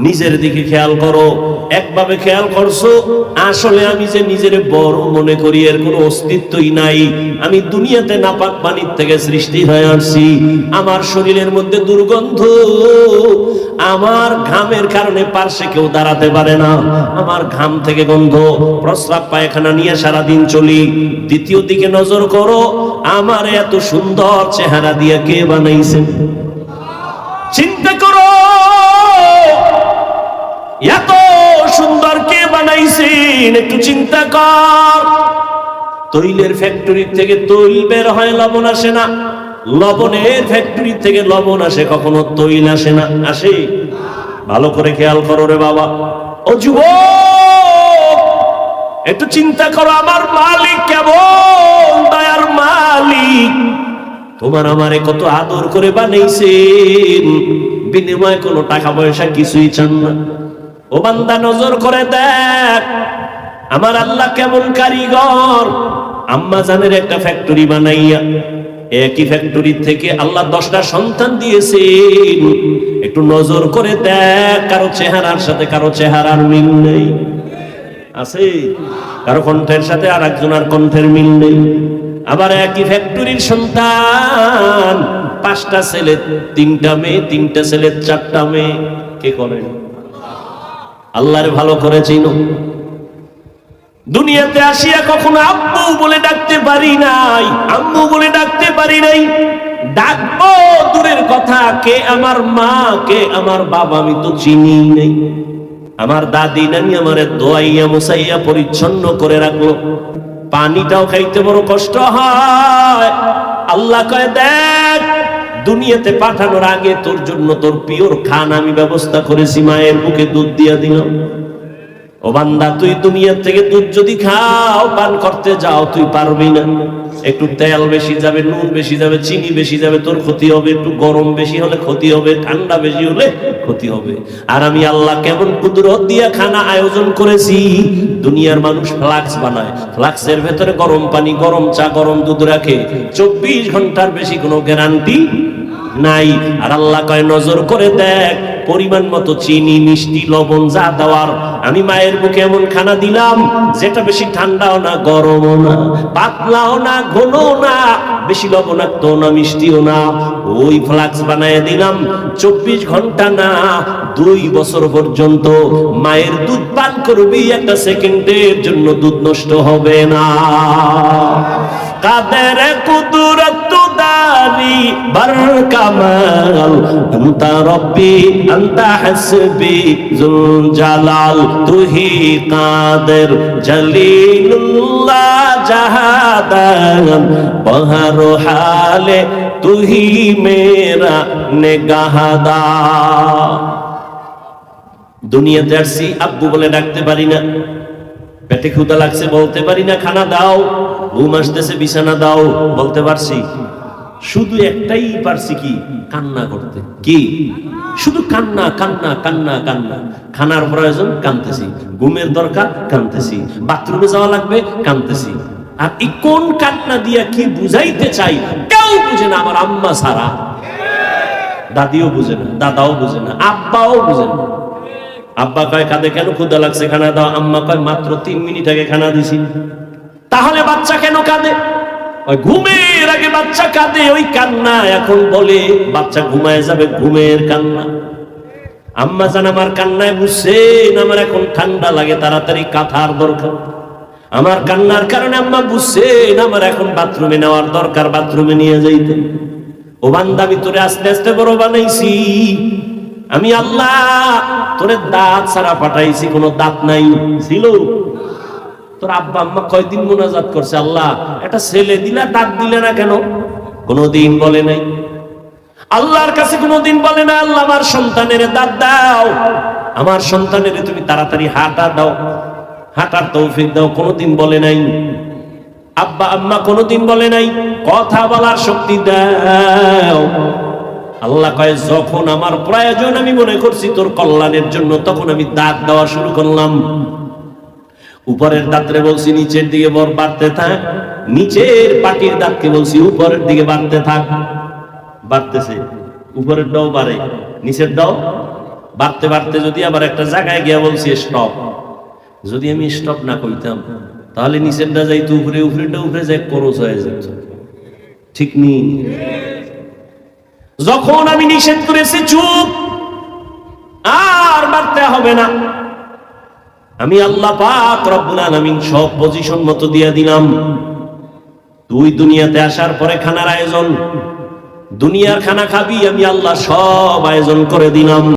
নিজের দিকে খেয়াল করো। একভাবে খেয়াল করছো আসলে আমি যে নিজের বড় মনে করি এর কোনো অস্তিত্বই নাই। আমি দুনিয়াতে নাপাক পানির থেকে সৃষ্টি হয়ে আসছি। আমার শরীরের মধ্যে দুর্গন্ধ, আমার ঘামের কারণে পার্শ্বে কেউ দাঁড়াতে পারে না। আমার ঘাম থেকে গন্ধ, প্রস্রাব পায়খানা নিয়ে সারাদিন চলি। দ্বিতীয় দিকে নজর করো, আমার এত সুন্দর চেহারা দিয়ে কে বানাইছে? চিন্তা করো, এত সুন্দর কে বানাইছেন? একটু চিন্তা কর। তৈলের ফ্যাক্টরি থেকে তৈল বের হয়, লবণ আসে না। লবণের ফ্যাক্টরি থেকে লবণ আসে, কখনো তৈল আসে না। আসে? ভালো করে খেয়াল করো রে বাবা। ও যুবক, একটু চিন্তা করো, আমার মালিক কেমন দয়ার মালিক। তোমার আমারে কত আদর করে বানাইছেন, বিনিময়ে কোনো টাকা পয়সা কিছুই চান না। ও বান্দা, নজর করে দেখ আমার আল্লাহ কেমন কারিগর। আম্মা জানের একটা ফ্যাক্টরি বানাইয়া একই ফ্যাক্টরি থেকে আল্লাহ 10টা সন্তান দিয়েছেন। একটু নজর করে দেখ, কারো চেহারার সাথে কারো চেহারার মিল নেই। আছে? কারো কণ্ঠের সাথে আর একজনের কণ্ঠের মিল নেই। আবার একই ফ্যাক্টরির সন্তান, 5টা ছেলে 3টা মেয়ে, 3টা ছেলে 4টা মেয়ে। কে করেন? আল্লাহর ভালো করে চিনো। দুনিয়াতে আসিয়া কখনো আব্বু বলে ডাকতে পারি নাই, আম্মু বলে ডাকতে পারি নাই। ডাকবো দূরের কথা, কে আমার মা, কে আমার বাবা আমি তো চিনি নাই। আমার দাদি নানি আমারে দোয়াইয়া মুসাইয়া পরিচ্ছন্ন করে রাখলো। পানিটাও খাইতে বড় কষ্ট হয়। আল্লাহ কয়, দেখ দুনিয়াতে পাঠানোর আগে তোর জন্য তোর পিওর খান আমি ব্যবস্থা করেছি, মায়ের বুকে দুধ দিয়া দিলাম। ও বান্দা, তুই দুনিয়ার থেকে দুধ যদি খাও, পান করতে যাও, তুই পারবি না। একটু তেল বেশি যাবে, নুন বেশি যাবে, চিনি বেশি যাবে, তোর ক্ষতি হবে। একটু গরম বেশি হলে ক্ষতি হবে, ঠান্ডা বেশি হলে ক্ষতি হবে। আর আমি আল্লাহ কেমন কুদরত দিয়া খানা আয়োজন করেছি। দুনিয়ার মানুষ ফ্লাক্স বানায়, ফ্লাক্সের ভেতরে গরম পানি, গরম চা, গরম দুধ রাখে, 24 ঘন্টার বেশি কোনো গ্যারান্টি নাই। আর আল্লাহ কয়, নজর করে দেখ পরিমাণ মতো চিনি, মিষ্টি, লবণ যা দেওয়ার আমি মায়ের বুকে এমন খানা দিলাম, যেটা বেশি ঠান্ডাও না, গরমও না, পাতলাও না, ঘনও না, বেশি লবণাক্ত না, মিষ্টিও না। ওই ফ্লাক্স বানায় দিলাম 24 ঘন্টা না, 2 বছর পর্যন্ত মায়ের দুধ পান করবি, একটা সেকেন্ডের জন্য দুধ নষ্ট হবে না। কাদের কুদরত দারি বার কামাল, আনতা রব্বি আনতা হাসবি জুল জালাল, তুহি কাদের জলিলুল্লাহ জাহাদান, বহর হালে তুহি মেরা নেগাহদা। দুনিয়াতে আসছি আব্বু বলে ডাকতে পারি না, পেটে ক্ষুধা লাগছে বলতে পারি না খানা দাও, ঘুম আসতেছে বিছানা দাও বলতে পারছি। শুধু একটাই পারছি, কি? কান্না করতে। কি? শুধু কান্না, কান্না, কান্না, কান্না। খানার প্রয়োজন, কাঁদতেছি। ঘুমের দরকার, কাঁদতেছি। বাথরুমে যাওয়া লাগবে, কাঁদতেছি। আর এই কোন কান্না দিয়া কি বুঝাইতে চাই কেউ বুঝে না, আমার আম্মা ছাড়া। দাদিও বুঝে না, দাদাও বুঝে না, আব্বাও বুঝে না। আব্বা কয়, কাঁদে কেন? ক্ষুধা লাগছে, খানা দাও। আম্মা কয়, মাত্র 3 মিনিট আগে খানা দিছি। তাহলে বাচ্চা কেন কাঁদে? ঘুমের আগে বাচ্চা কাঁদে, ওই কান্না এখন বলে বাচ্চা ঘুমায় যাবে, ঘুমের কান্না। আম্মা জান আমার কান্নায় বুঝছেন আমার এখন ঠান্ডা লাগে, তাড়াতাড়ি কাঁথার দরকার। আমার কান্নার কারণে আম্মা বুঝছেন আমার এখন বাথরুমে নেওয়ার দরকার, বাথরুমে নিয়ে যাইতে। ও বান্দা, আমি তোরে আস্তে আস্তে বড় বানাইছি। আমি আল্লাহ তোরে দাঁত ছাড়া পাঠাইছি, কোনো দাঁত নাই ছিল। তোর আব্বা আম্মা কয়দিন মুনাজাত করছে, আল্লাহ একটা ছেলে দিলা, দাঁত দিলে না কেন? কোনদিন বলে নাই। আল্লাহর কাছে কোনদিন বলে না, আল্লাহ আমার সন্তানের দাঁত দাও, আমার সন্তানের তুমি তাড়াতাড়ি হাঁটা দাও, হাঁটার তৌফিক দাও। কোনদিন বলে নাই। আব্বা আম্মা কোনদিন বলে নাই কথা বলার শক্তি দাও। আল্লাহ কয়, যখন আমার প্রয়োজন আমি মনে করছি তোর কল্যাণের জন্য, তখন আমি দাঁত দেওয়া শুরু করলাম। উপরের দাঁতরে বলছি নিচের দিকে বাড়তে থাক, নিচের পাটির দাঁতকে বলছি উপরের দিকে বাড়তে থাক। বাড়তেছে, উপরের দাও বাড়ে, নিচের দাও বাড়তে বাড়তে যদি আবার একটা জায়গায় গিয়া বলছি স্টপ, যদি আমি স্টপ না কইতাম তাহলে নিচেরটা যাইতো উপরে, উপরেটা উপরে যাই খরচ হয়ে যেত। ঠিক নেই? যখন আমি নিষেধ করেছি চুপ, আর বাড়তে হবে না, আমি আল্লাহ পাক রব্বুল আলামিন সব পজিশন মতো দিয়ে দিলাম। তুই দুনিয়াতে আসার পরে খানার আয়োজন, দুনিয়ার খানা খাবি, আমি আল্লাহ সব আয়োজন করে দিলাম।